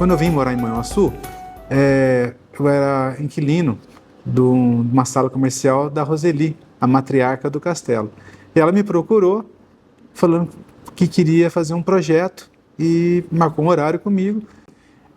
Quando eu vim morar em Manhuaçu, eu era inquilino de uma sala comercial da Roseli, a matriarca do castelo. E ela me procurou, falando que queria fazer um projeto e marcou um horário comigo.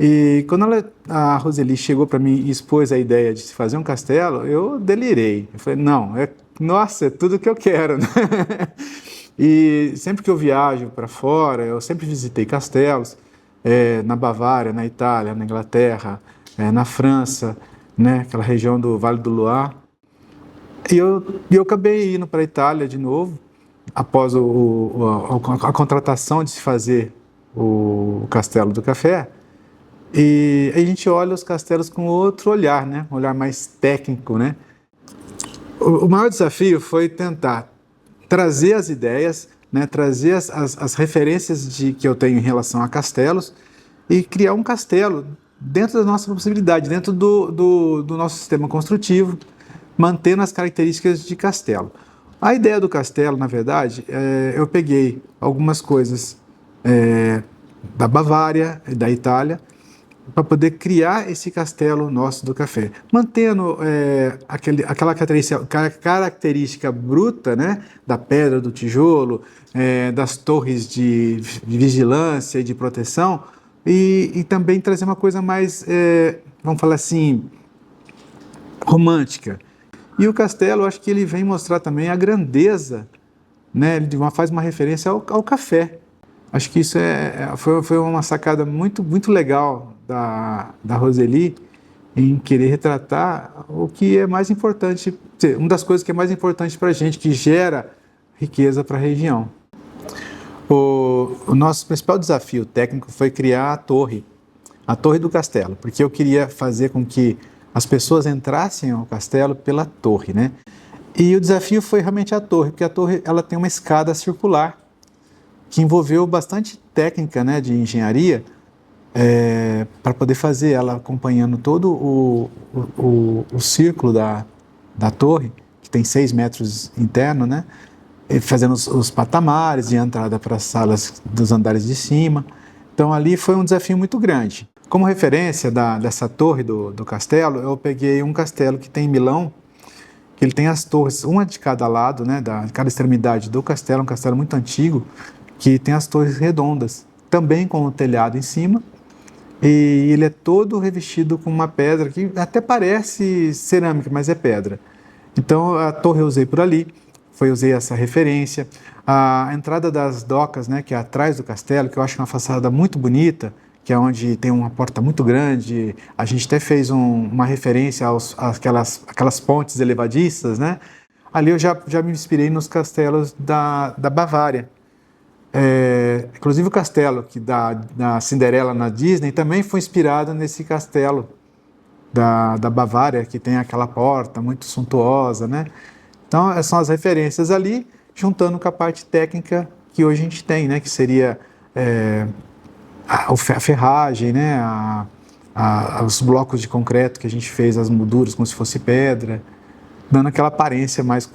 E quando a Roseli chegou para mim e expôs a ideia de se fazer um castelo, eu delirei. Eu falei, não, nossa, é tudo que eu quero, né? E sempre que eu viajo para fora, eu sempre visitei castelos, na Bavária, na Itália, na Inglaterra, na França, né, aquela região do Vale do Loire. E eu acabei indo para a Itália de novo, após a contratação de se fazer o Castelo do Café. E a gente olha os castelos com outro olhar, né, um olhar mais técnico, né. O maior desafio foi tentar trazer as ideias, né, trazer as referências que eu tenho em relação a castelos e criar um castelo dentro da nossa possibilidade, dentro do nosso sistema construtivo, mantendo as características de castelo. A ideia do castelo, na verdade, eu peguei algumas coisas da Bavária e da Itália para poder criar esse castelo nosso do café, mantendo aquela característica bruta, né, da pedra, do tijolo, das torres de vigilância e de proteção, e também trazer uma coisa mais, vamos falar assim, romântica. E o castelo, eu acho que ele vem mostrar também a grandeza, né, ele faz uma referência ao café. Acho que isso foi uma sacada muito, muito legal da Roseli em querer retratar o que é mais importante, uma das coisas que é mais importante para a gente, que gera riqueza para a região. O nosso principal desafio técnico foi criar a torre do castelo, porque eu queria fazer com que as pessoas entrassem ao castelo pela torre, né? E o desafio foi realmente a torre, porque a torre ela tem uma escada circular, que envolveu bastante técnica, né, de engenharia, para poder fazer ela acompanhando todo o círculo da torre, que tem 6 metros interno, né, fazendo os patamares de entrada para as salas dos andares de cima. Então ali foi um desafio muito grande. Como referência dessa torre do castelo, eu peguei um castelo que tem em Milão, que ele tem as torres, uma de cada lado, né, de cada extremidade do castelo, um castelo muito antigo, que tem as torres redondas, também com o telhado em cima, e ele é todo revestido com uma pedra que até parece cerâmica, mas é pedra. Então a torre eu usei por ali, usei essa referência. A entrada das docas, né, que é atrás do castelo, que eu acho uma façada muito bonita, que é onde tem uma porta muito grande. A gente até fez uma referência àquelas pontes elevadiças, né? Ali eu já me inspirei nos castelos da Bavária. Inclusive o castelo da Cinderela na Disney também foi inspirado nesse castelo da Bavária, que tem aquela porta muito suntuosa, né? Então, são as referências ali, juntando com a parte técnica que hoje a gente tem, né? Que seria a ferragem, né? Os blocos de concreto que a gente fez, as molduras como se fosse pedra, dando aquela aparência mais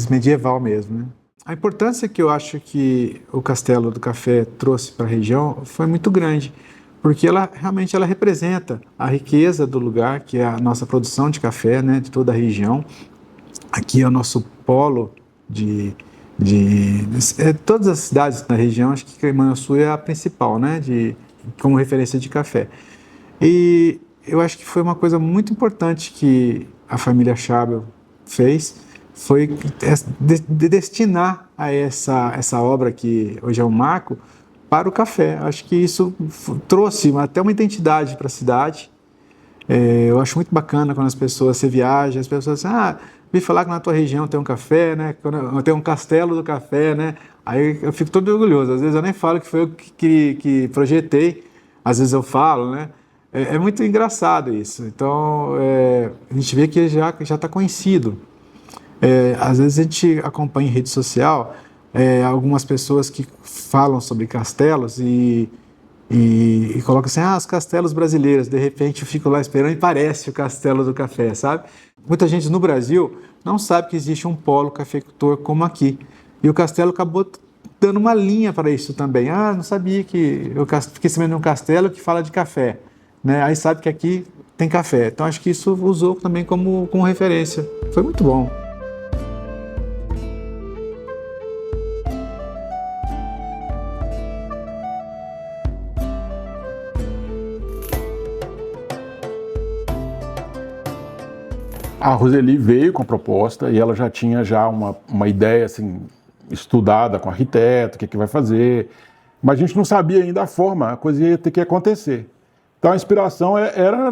medieval mesmo, né? A importância que eu acho que o Castelo do Café trouxe para a região foi muito grande, porque realmente ela representa a riqueza do lugar, que é a nossa produção de café, né, de toda a região. Aqui é o nosso polo de todas as cidades da região, acho que Manhuaçu é a principal, né, como referência de café. E eu acho que foi uma coisa muito importante que a família Schabel fez, foi destinar a essa obra que hoje é um marco para o café. Acho que isso trouxe até uma identidade para a cidade. Eu acho muito bacana quando você viaja, as pessoas dizem, vi falar que na tua região tem um café, né? Tem um castelo do café, né? Aí eu fico todo orgulhoso. Às vezes eu nem falo que foi eu que projetei, às vezes eu falo, né? É muito engraçado isso. Então, a gente vê que já está conhecido. Às vezes a gente acompanha em rede social algumas pessoas que falam sobre castelos e colocam assim, os castelos brasileiros. De repente eu fico lá esperando e parece o Castelo do Café, sabe? Muita gente no Brasil não sabe que existe um polo cafeicultor como aqui. E o castelo acabou dando uma linha para isso também. Ah, não sabia que eu fiquei sabendo de um castelo que fala de café, né? Aí sabe que aqui tem café. Então acho que isso usou também como referência. Foi muito bom. A Roseli veio com a proposta e ela já tinha uma ideia assim, estudada com o arquiteto, o que vai fazer, mas a gente não sabia ainda a forma, a coisa ia ter que acontecer. Então a inspiração era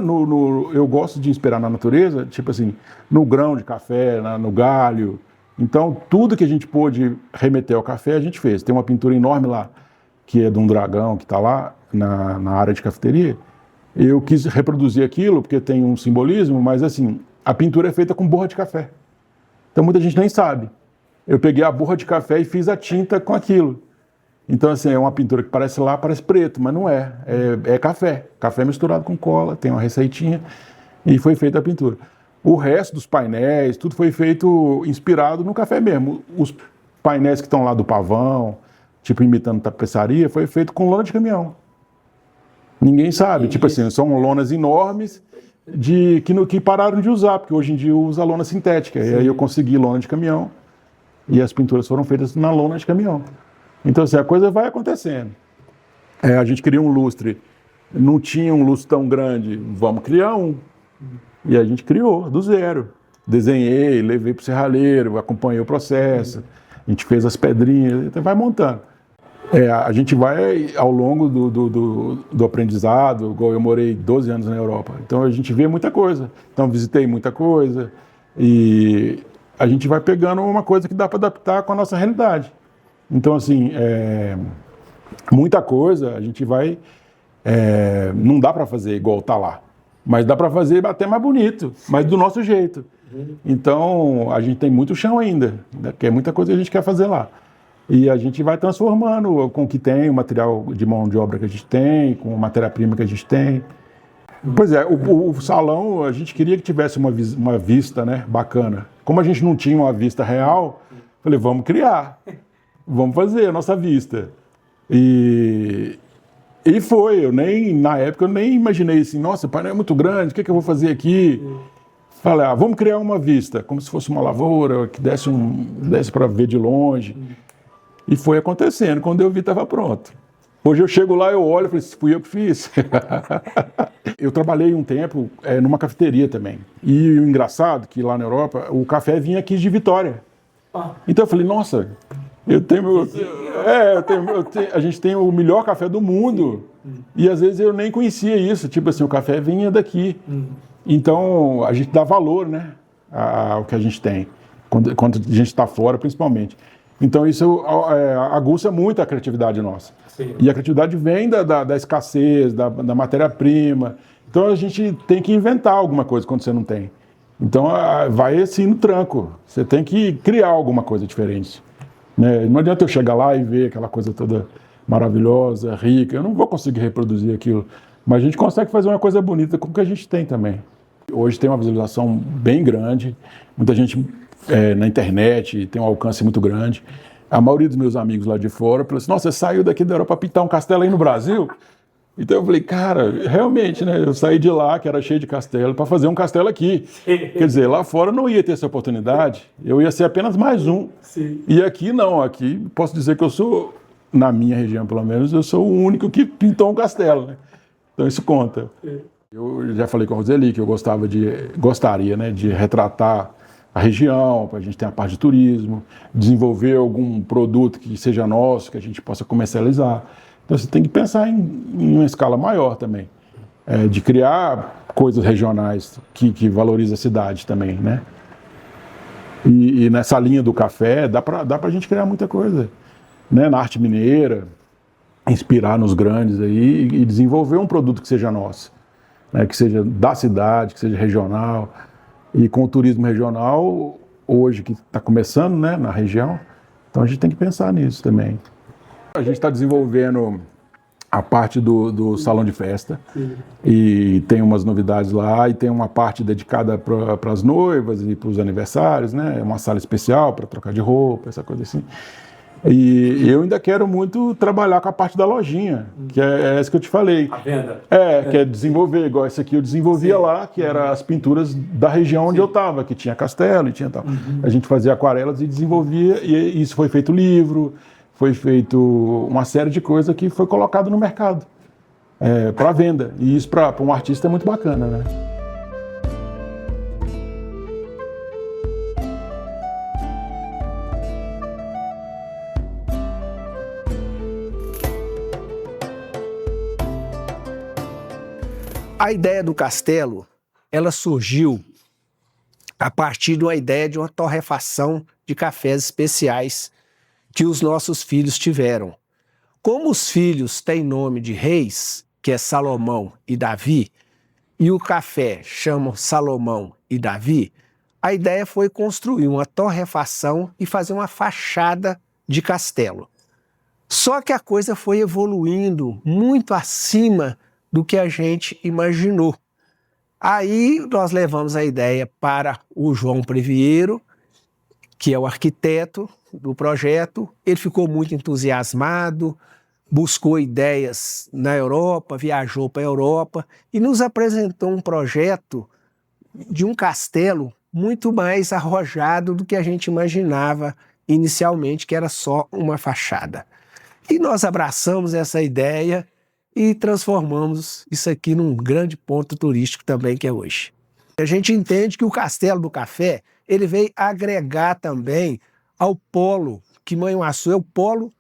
eu gosto de inspirar na natureza, tipo assim, no grão de café, no galho. Então tudo que a gente pôde remeter ao café a gente fez. Tem uma pintura enorme lá, que é de um dragão que está lá na área de cafeteria. Eu quis reproduzir aquilo porque tem um simbolismo, mas assim, a pintura é feita com borra de café. Então muita gente nem sabe. Eu peguei a borra de café e fiz a tinta com aquilo. Então assim, é uma pintura que parece preto, mas não é. É café. Café misturado com cola, tem uma receitinha e foi feita a pintura. O resto dos painéis, tudo foi feito inspirado no café mesmo. Os painéis que estão lá do pavão, tipo imitando tapeçaria, foi feito com lona de caminhão. Ninguém sabe. Tipo assim, são lonas enormes que pararam de usar, porque hoje em dia usa lona sintética. Sim. E aí eu consegui lona de caminhão e as pinturas foram feitas na lona de caminhão. Então assim, a coisa vai acontecendo. A gente queria um lustre, não tinha um lustre tão grande, vamos criar um. E a gente criou, do zero. Desenhei, levei para o serralheiro, acompanhei o processo, a gente fez as pedrinhas, então vai montando. A gente vai ao longo do aprendizado, igual eu morei 12 anos na Europa, então a gente vê muita coisa, então visitei muita coisa e a gente vai pegando uma coisa que dá para adaptar com a nossa realidade. Então assim, muita coisa a gente vai, não dá para fazer igual tá lá, mas dá para fazer até mais bonito, mas do nosso jeito. Então a gente tem muito chão ainda, que é muita coisa que a gente quer fazer lá. E a gente vai transformando com o que tem, o material de mão de obra que a gente tem, com a matéria-prima que a gente tem. Pois é, o salão, a gente queria que tivesse uma vista, né, bacana. Como a gente não tinha uma vista real, falei, vamos criar, vamos fazer a nossa vista. E foi, na época eu nem imaginei assim, nossa, o painel é muito grande, o que eu vou fazer aqui? Falei, vamos criar uma vista, como se fosse uma lavoura, que desse para ver de longe. E foi acontecendo, quando eu vi estava pronto. Hoje eu chego lá, eu olho e falei, fui eu que fiz. Eu trabalhei um tempo numa cafeteria também. E o engraçado que lá na Europa, o café vinha aqui de Vitória. Então eu falei, nossa, a gente tem o melhor café do mundo. E às vezes eu nem conhecia isso, tipo assim, o café vinha daqui. Então a gente dá valor, né, ao que a gente tem, quando a gente está fora principalmente. Então isso aguça muito a criatividade nossa. Sim. E a criatividade vem da escassez, da matéria-prima. Então a gente tem que inventar alguma coisa quando você não tem. Então vai assim no tranco. Você tem que criar alguma coisa diferente. Né? Não adianta eu chegar lá e ver aquela coisa toda maravilhosa, rica. Eu não vou conseguir reproduzir aquilo. Mas a gente consegue fazer uma coisa bonita com o que a gente tem também. Hoje tem uma visualização bem grande. Muita gente na internet, tem um alcance muito grande. A maioria dos meus amigos lá de fora falou assim, nossa, você saiu daqui da Europa para pintar um castelo aí no Brasil? Então eu falei, cara, realmente, né? Eu saí de lá, que era cheio de castelo, para fazer um castelo aqui. Quer dizer, lá fora não ia ter essa oportunidade, eu ia ser apenas mais um. Sim. E aqui não, aqui posso dizer que eu sou, na minha região pelo menos, eu sou o único que pintou um castelo, né? Então isso conta. Eu já falei com a Roseli que eu gostaria, né, de retratar a região, para a gente ter a parte de turismo, desenvolver algum produto que seja nosso, que a gente possa comercializar. Então você tem que pensar em uma escala maior também, de criar coisas regionais que valorizam a cidade também, né? E nessa linha do café, dá para a gente criar muita coisa, né? Na arte mineira, inspirar nos grandes aí e desenvolver um produto que seja nosso, né? Que seja da cidade, que seja regional. E com o turismo regional, hoje que está começando, né, na região, então a gente tem que pensar nisso também. A gente está desenvolvendo a parte do salão de festa. Sim. E tem umas novidades lá e tem uma parte dedicada para as noivas e para os aniversários, né, uma sala especial para trocar de roupa, essa coisa assim. E eu ainda quero muito trabalhar com a parte da lojinha, que é essa que eu te falei. A venda. Que é desenvolver, igual esse aqui eu desenvolvia lá, que era as pinturas da região onde eu estava, que tinha castelo e tinha tal. A gente fazia aquarelas e desenvolvia, e isso foi feito livro, foi feito uma série de coisas que foi colocado no mercado para venda. E isso para um artista é muito bacana, né? A ideia do castelo, ela surgiu a partir de uma ideia de uma torrefação de cafés especiais que os nossos filhos tiveram. Como os filhos têm nome de reis, que é Salomão e Davi, e o café chama Salomão e Davi, a ideia foi construir uma torrefação e fazer uma fachada de castelo. Só que a coisa foi evoluindo muito acima do que a gente imaginou. Aí nós levamos a ideia para o João Previeiro, que é o arquiteto do projeto. Ele ficou muito entusiasmado, buscou ideias na Europa, viajou para a Europa e nos apresentou um projeto de um castelo muito mais arrojado do que a gente imaginava inicialmente, que era só uma fachada. E nós abraçamos essa ideia e transformamos isso aqui num grande ponto turístico também que é hoje. A gente entende que o Castelo do Café, ele veio agregar também ao polo, que Manhuaçu é o polo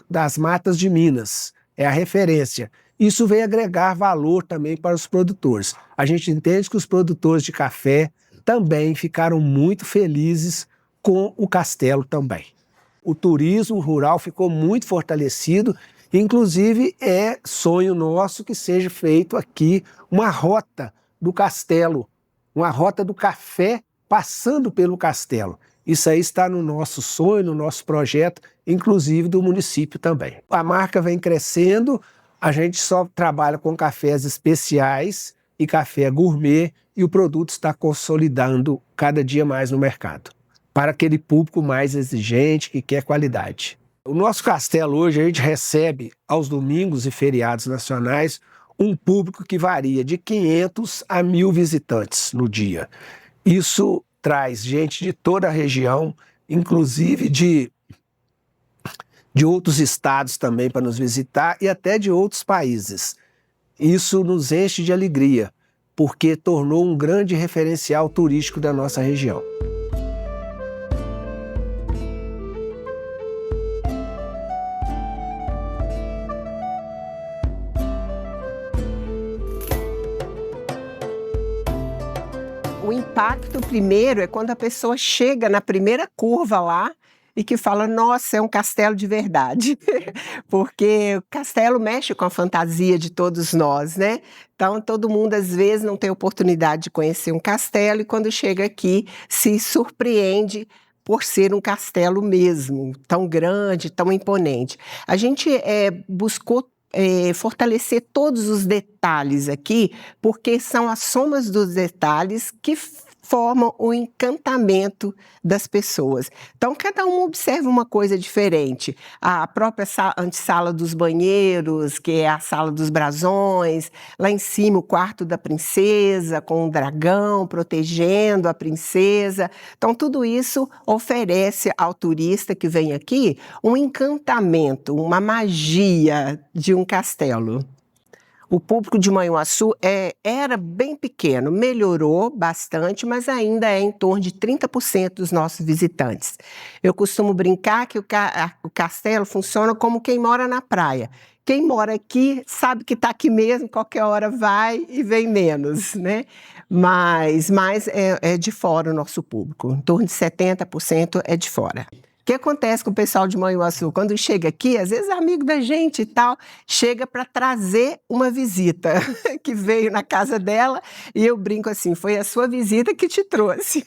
das matas de Minas, é a referência. Isso veio agregar valor também para os produtores. A gente entende que os produtores de café também ficaram muito felizes com o castelo também. O turismo rural ficou muito fortalecido. Inclusive, é sonho nosso que seja feito aqui uma rota do castelo, uma rota do café passando pelo castelo. Isso aí está no nosso sonho, no nosso projeto, inclusive do município também. A marca vem crescendo, a gente só trabalha com cafés especiais e café gourmet e o produto está consolidando cada dia mais no mercado, para aquele público mais exigente que quer qualidade. O nosso castelo hoje, a gente recebe aos domingos e feriados nacionais um público que varia de 500 a 1.000 visitantes no dia. Isso traz gente de toda a região, inclusive de outros estados também para nos visitar e até de outros países. Isso nos enche de alegria, porque tornou um grande referencial turístico da nossa região. O impacto primeiro é quando a pessoa chega na primeira curva lá e que fala, nossa, é um castelo de verdade. Porque o castelo mexe com a fantasia de todos nós, né? Então, todo mundo, às vezes, não tem oportunidade de conhecer um castelo e quando chega aqui, se surpreende por ser um castelo mesmo, tão grande, tão imponente. A gente buscou fortalecer todos os detalhes aqui, porque são as somas dos detalhes que formam o encantamento das pessoas. Então, cada um observa uma coisa diferente. A própria antessala dos banheiros, que é a sala dos brasões, lá em cima o quarto da princesa, com um dragão protegendo a princesa. Então, tudo isso oferece ao turista que vem aqui um encantamento, uma magia de um castelo. O público de Manhuaçu era bem pequeno, melhorou bastante, mas ainda é em torno de 30% dos nossos visitantes. Eu costumo brincar que o castelo funciona como quem mora na praia. Quem mora aqui sabe que está aqui mesmo, qualquer hora vai e vem menos, né? Mas é de fora o nosso público, em torno de 70% é de fora. O que acontece com o pessoal de Manhuaçu? Quando chega aqui, às vezes é amigo da gente e tal, chega para trazer uma visita que veio na casa dela e eu brinco assim, foi a sua visita que te trouxe.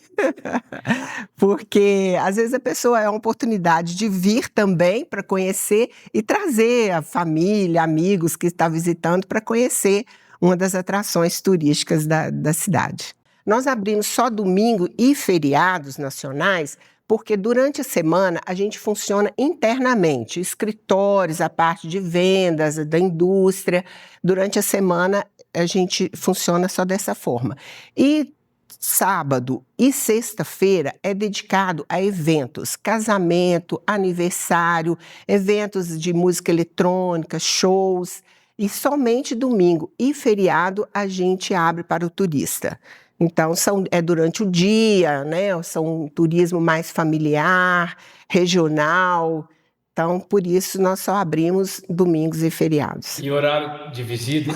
Porque às vezes a pessoa é uma oportunidade de vir também para conhecer e trazer a família, amigos que está visitando para conhecer uma das atrações turísticas da cidade. Nós abrimos só domingo e feriados nacionais, porque durante a semana a gente funciona internamente, escritórios, a parte de vendas, da indústria. Durante a semana a gente funciona só dessa forma. E sábado e sexta-feira é dedicado a eventos, casamento, aniversário, eventos de música eletrônica, shows. E somente domingo e feriado a gente abre para o turista. Então, é durante o dia, né? São um turismo mais familiar, regional. Então, por isso, nós só abrimos domingos e feriados. E horário de visita?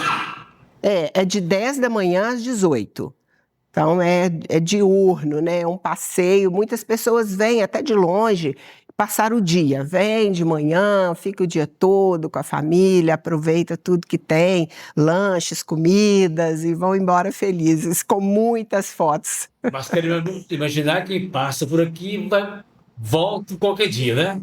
É de 10 da manhã às 18. Então, é diurno, né? É um passeio. Muitas pessoas vêm até de longe passar o dia. Vem de manhã, fica o dia todo com a família, aproveita tudo que tem, lanches, comidas, e vão embora felizes, com muitas fotos. Mas quero imaginar que passa por aqui e volta qualquer dia, né?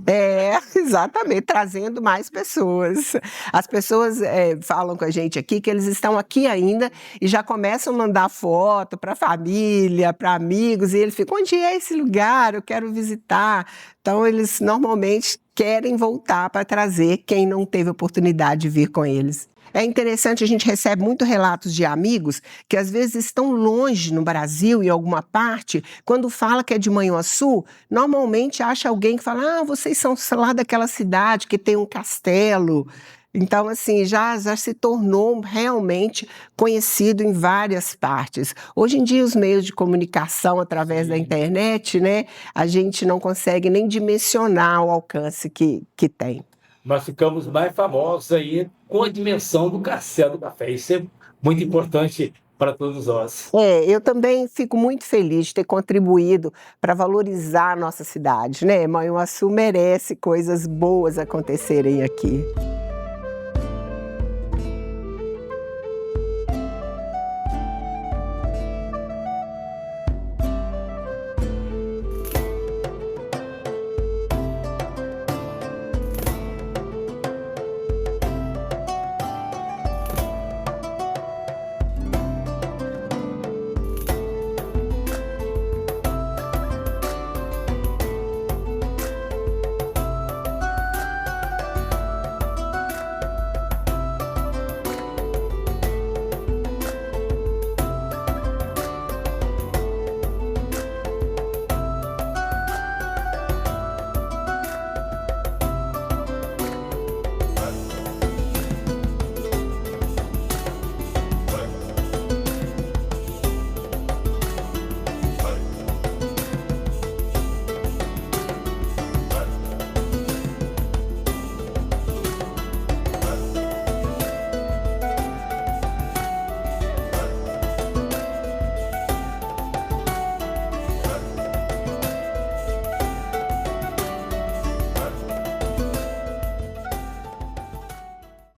Exatamente, trazendo mais pessoas. As pessoas falam com a gente aqui que eles estão aqui ainda e já começam a mandar foto para a família, para amigos, e eles ficam, onde é esse lugar? Eu quero visitar. Então, eles normalmente querem voltar para trazer quem não teve oportunidade de vir com eles. É interessante, a gente recebe muitos relatos de amigos que às vezes estão longe no Brasil, em alguma parte, quando fala que é de Manhuaçu, normalmente acha alguém que fala, vocês são lá daquela cidade que tem um castelo. Então, assim, já se tornou realmente conhecido em várias partes. Hoje em dia, os meios de comunicação através da internet, né, a gente não consegue nem dimensionar o alcance que tem. Nós ficamos mais famosos aí com a dimensão do castelo do café. Isso é muito importante para todos nós. Eu também fico muito feliz de ter contribuído para valorizar a nossa cidade, né? Manhuaçu merece coisas boas acontecerem aqui.